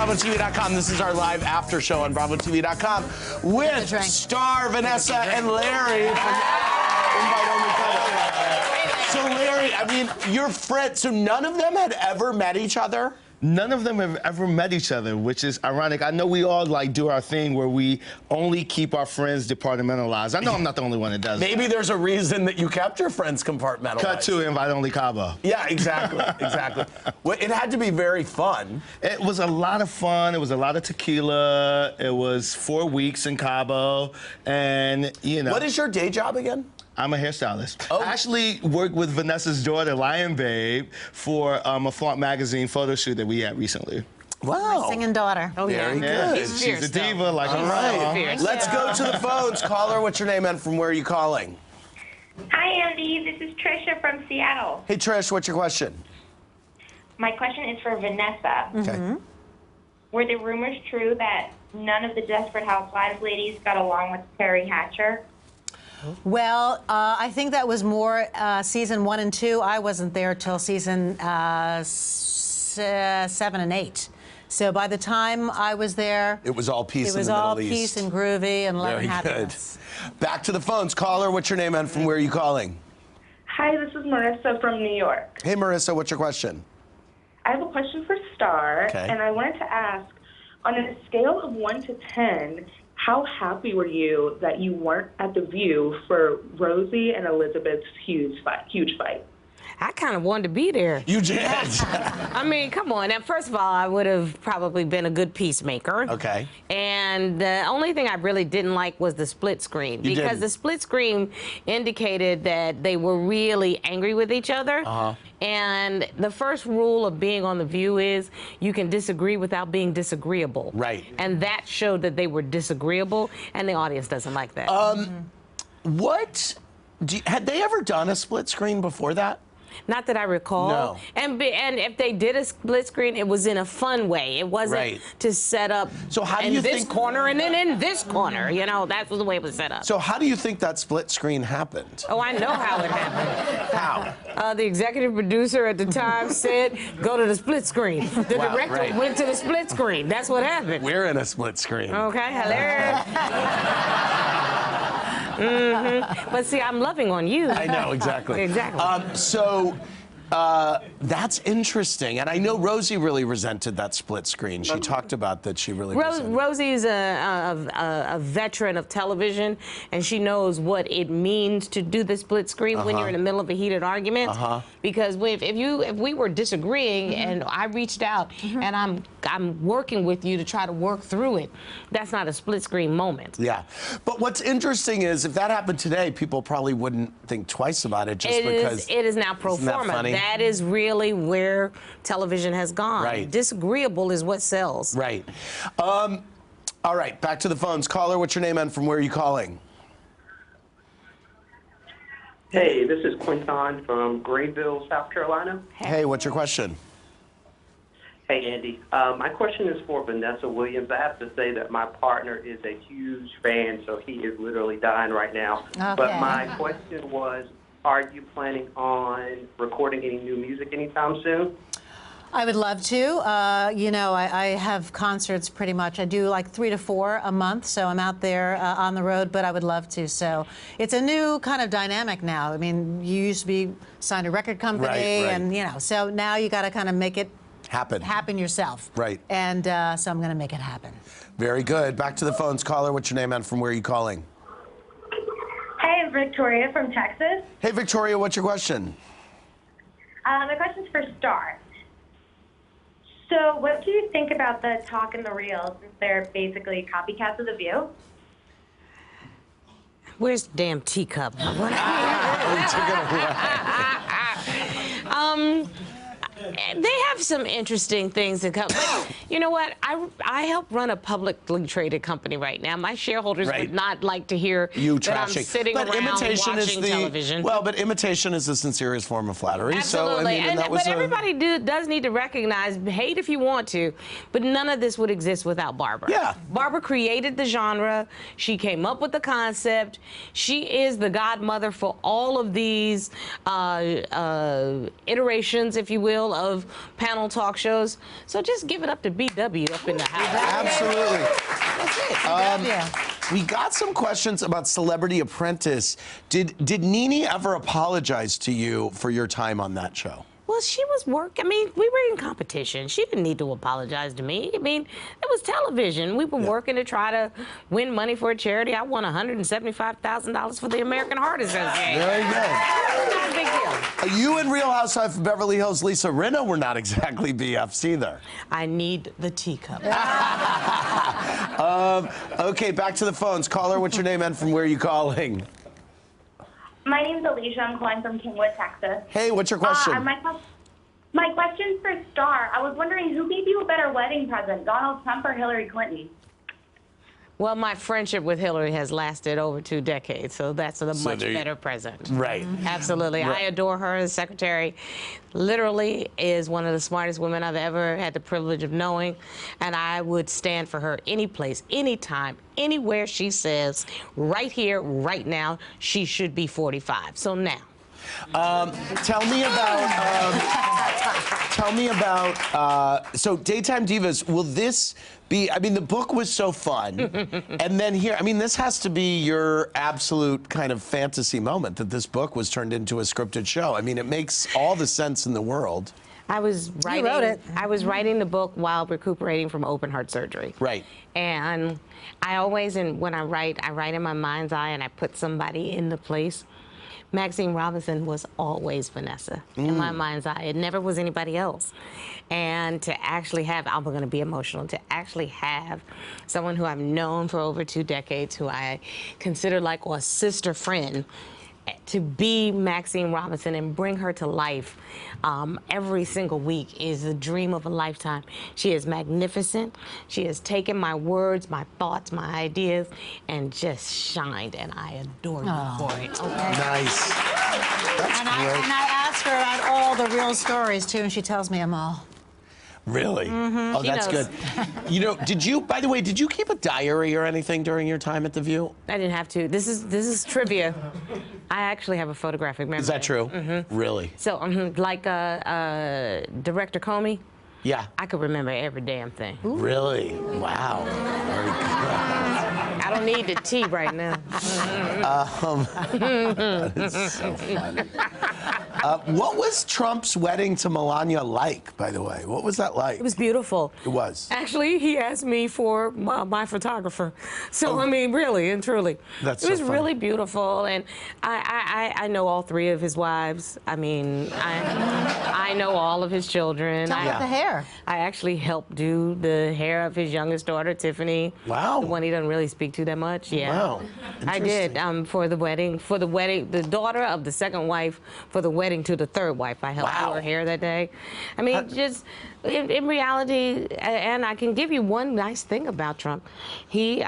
BravoTV.com. This is our live after show on BravoTV.com with Star, Vanessa, and Larry from Invite Only Couple. So Larry, I mean, you're friends. So none of them had ever met each other? None of them have ever met each other, which is ironic. I know we all like do our thing where we only keep our friends departmentalized. I know I'm not the only one that does Maybe that. there's a reason that you kept your friends compartmentalized. Cut to Invite Only Cabo. Yeah, exactly, exactly. Well, it had to be very fun. It was a lot of fun. It was a lot of tequila. It was 4 weeks in Cabo, and you know. What is your day job again? I'm a hairstylist. Oh. I actually worked with Vanessa's daughter, Lion Babe, for a Flaunt magazine photo shoot that we had recently. Wow. My singing daughter. Oh, very good. She's a diva, like all right. Let's go to the phones. Caller, what's your name and from where are you calling? Hi, Andy. This is Trisha from Seattle. Hey, Trish, what's your question? My question is for Vanessa. Okay. Were the rumors true that none of the Desperate Housewives ladies got along with Terry Hatcher? Well, I think that was more season 1 and 2. I wasn't there till season 7 and 8. So by the time I was there, it was all peace in the Middle East. It was all peace and groovy and love and happiness. Good. Back to the phones. Caller, what's your name and from where are you calling? Hi, this is Marissa from New York. Hey, Marissa, what's your question? I have a question for Star, and I wanted to ask, on a scale of 1 to 10, how happy were you that you weren't at The View for Rosie and Elizabeth's huge fight? I kind of wanted to be there. You did? I mean, come on. Now, first of all, I would have probably been a good peacemaker. Okay. And the only thing I really didn't like was the split screen. Because the split screen indicated that they were really angry with each other. And the first rule of being on The View is you can disagree without being disagreeable. Right. And that showed that they were disagreeable, and the audience doesn't like that. Had they ever done a split screen before that? Not that I recall. No. And if they did a split screen, it was in a fun way. It wasn't to set up so how do you this think... corner and then in this corner. You know, that was the way it was set up. So how do you think that split screen happened? Oh, I know how it happened. How? The executive producer at the time said, go to the split screen. The director went to the split screen. That's what happened. We're in a split screen. Okay, hello. But see, I'm loving on you. I know, exactly. Exactly. That's interesting. And I know Rosie really resented that split screen. She talked about that she really resented it. Rosie's a veteran of television, and she knows what it means to do the split screen when you're in the middle of a heated argument. Because if we were disagreeing and I reached out and I'm working with you to try to work through it, that's not a split screen moment. Yeah. But what's interesting is if that happened today, people probably wouldn't think twice about it just because... It is now pro forma. That is really where television has gone. Right. Disagreeable is what sells. Right. All right, back to the phones. Caller, what's your name and from where are you calling? Hey, this is Quinton from Greenville, South Carolina. Hey, what's your question? Hey, Andy. My question is for Vanessa Williams. I have to say that my partner is a huge fan, so he is literally dying right now. Okay. But my question was, are you planning on recording any new music anytime soon? I would love to. You know, I have concerts pretty much. I do like 3 to 4 a month, so I'm out there on the road, but I would love to. So it's a new kind of dynamic now. I mean, you used to be signed to a record company, and, you know, so now you got to kind of make it happen yourself. Right. And so I'm going to make it happen. Very good. Back to the phones. Caller, what's your name and from where are you calling? Hey, I'm Victoria from Texas. Hey, Victoria, what's your question? My question's for Star. So what do you think about the talk and the reels, since they're basically copycats of The View? Where's the damn teacup? They have some interesting things to come. But you know what? I help run a publicly traded company right now. My shareholders would not like to hear you that I'm sitting around watching television. Well, but imitation is the sincerest form of flattery. Absolutely. So, I mean, but everybody does need to recognize, hate if you want to, but none of this would exist without Barbara. Yeah. Barbara created the genre. She came up with the concept. She is the godmother for all of these iterations, if you will, all of panel talk shows. So just give it up to BW up in the house. Absolutely. That's it. We got some questions about Celebrity Apprentice. Did NeNe ever apologize to you for your time on that show? Well, she was I mean, we were in competition. She didn't need to apologize to me. I mean, it was television. We were working to try to win money for a charity. I won $175,000 for the American Heart Association. Very good. Not a big deal. You and Real Housewife of Beverly Hills Lisa Rinna were not exactly BFs either. I need the teacup. Okay, back to the phones. Caller, what's your name and from where are you calling? My name's Alicia. I'm calling from Kingwood, Texas. Hey, what's your question? My question's for Star. I was wondering who gave you a better wedding present, Donald Trump or Hillary Clinton? Well, my friendship with Hillary has lasted over 2 decades, so that's a much better present. Right. Absolutely. Right. I adore her as secretary. Literally is one of the smartest women I've ever had the privilege of knowing, and I would stand for her any place, anytime, anywhere she says, right here, right now, she should be 45. So now. Tell me about, so Daytime Divas, will this be, I mean, the book was so fun, and then here, I mean, this has to be your absolute kind of fantasy moment that this book was turned into a scripted show. I mean, it makes all the sense in the world. I was writing, You wrote it. I was writing the book while recuperating from open heart surgery. Right. And I always, when I write in my mind's eye and I put somebody in the place. Maxine Robinson was always Vanessa in my mind's eye. It never was anybody else. And to actually have, I'm going to be emotional, to actually have someone who I've known for over 2 decades, who I consider like a sister friend, to be Maxine Robinson and bring her to life every single week is a dream of a lifetime. She is magnificent. She has taken my words, my thoughts, my ideas, and just shined, and I adore her for it. Okay? Nice. That's And great. I ask her about all the real stories, too, and she tells me them all. Really? Oh, She that's knows. good. You know, by the way, did you keep a diary or anything during your time at The View? I didn't have to. This is trivia. I actually have a photographic memory. Is that true? Really? So, like Director Comey, Yeah. I could remember every damn thing. Really? Wow. Very good. I don't need the tea right now. That's so funny. What was Trump's wedding to Melania like, by the way? What was that like? It was beautiful. It was. Actually, he asked me for my photographer. So, I mean, really and truly. That's it was so funny. really beautiful. And I know all 3 of his wives. I mean, I know all of his children. Tell me about the hair. I actually helped do the hair of his youngest daughter, Tiffany. Wow. The one he doesn't really speak to that much. Yeah. Wow. I did for the wedding, the daughter of the 2nd wife, for the wedding to the 3rd wife. I helped do her hair that day. I mean, just in reality, and I can give you one nice thing about Trump. He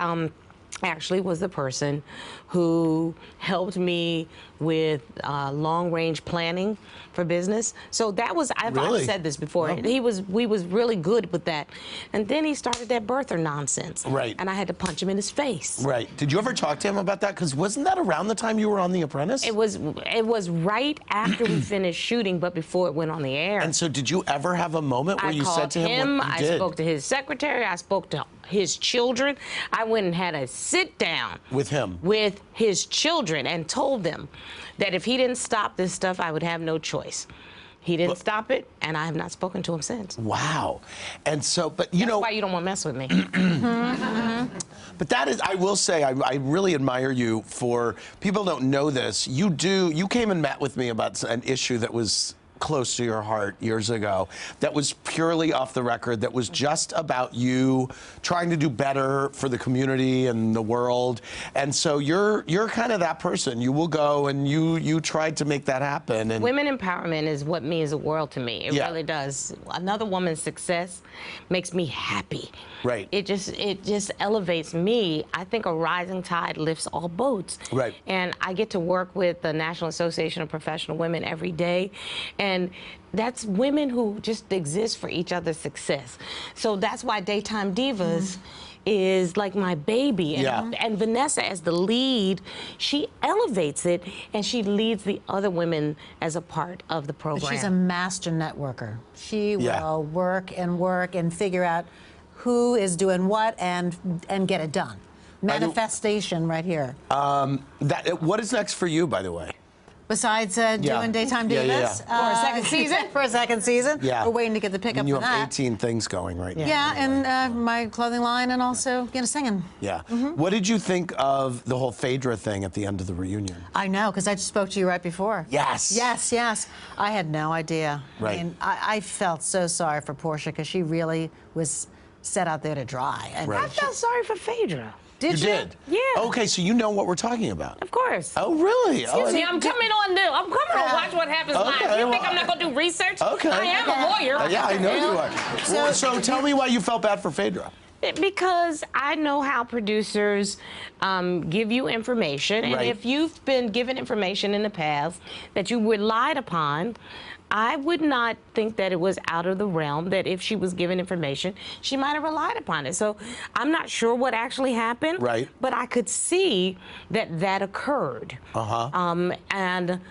actually was the person who helped me with long-range planning for business. So that was, I've said this before, we was really good with that. And then he started that birther nonsense. Right. And I had to punch him in his face. Right. Did you ever talk to him about that? Because wasn't that around the time you were on The Apprentice? It was right after we finished shooting, but before it went on the air. And so did you ever have a moment where I you called said to him what you I did? spoke to his secretary, I spoke to his children. I went and had a sit down With him? with his children and told them that if he didn't stop this stuff, I would have no choice. He didn't stop it, and I have not spoken to him since. Wow. And so, but you know. That's why you don't want to mess with me. But that is, I will say, I really admire you for, people don't know this, you came and met with me about an issue that was close to your heart years ago, that was purely off the record, that was just about you trying to do better for the community and the world. And so you're kind of that person. You will go and you tried to make that happen. And women empowerment is what means the world to me. It really does. Another woman's success makes me happy. Right. It just elevates me. I think a rising tide lifts all boats. Right. And I get to work with the National Association of Professional Women every day. And that's women who just exist for each other's success. So that's why Daytime Divas is like my baby. And Vanessa, as the lead, she elevates it, and she leads the other women as a part of the program. She's a master networker. She will work and figure out who is doing what and get it done. Manifestation right here. What is next for you, by the way? Besides doing Daytime Divas. For a second season? For a second season. Yeah. We're waiting to get the pickup You for have that. 18 things going right now. Yeah, and my clothing line and also, singing. Yeah. What did you think of the whole Phaedra thing at the end of the reunion? I know, because I just spoke to you right before. Yes. Yes. I had no idea. Right. I mean, I felt so sorry for Portia because she really was set out there to dry. And I felt sorry for Phaedra. Did you? did? Yeah. Okay, so you know what we're talking about. Of course. Oh, really? Excuse me, I'm coming on to watch what happens live. You think I'm not going to do research? Okay. I am a lawyer. Yeah, I know you are. So tell me why you felt bad for Phaedra. Because I know how producers give you information, and if you've been given information in the past that you relied upon, I would not think that it was out of the realm that if she was given information, she might have relied upon it. So I'm not sure what actually happened, but I could see that occurred. And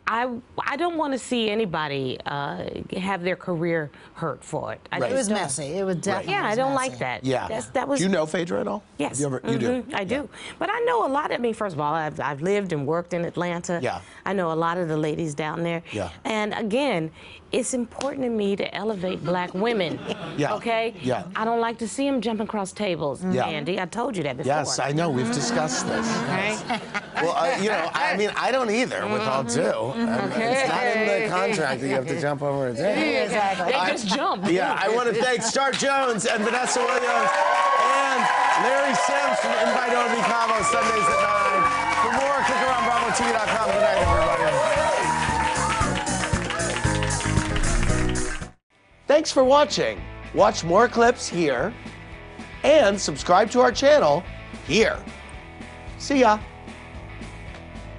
I don't want to see anybody have their career hurt for it. It was messy. It was definitely I don't like that. Yeah. That was. Do you know Phaedra at all? Yes. You do? I do. But I know a lot. I mean, first of all, I've lived and worked in Atlanta. Yeah. I know a lot of the ladies down there. Yeah. And again, it's important to me to elevate black women. Okay? Yeah. I don't like to see them jumping across tables, Andy. I told you that before. Yes, I know. We've discussed this. Okay? Well, I mean, I don't either, with all due. It's not in the contract that you have to jump over a table. Exactly. They just jump. Yeah, I want to thank Star Jones and Vanessa Williams and Larry Sims from Invite Only Cabo Sundays at 9. For more, click around BravoTV.com. Good night, everybody. Thanks for watching. Watch more clips here and subscribe to our channel here. See ya.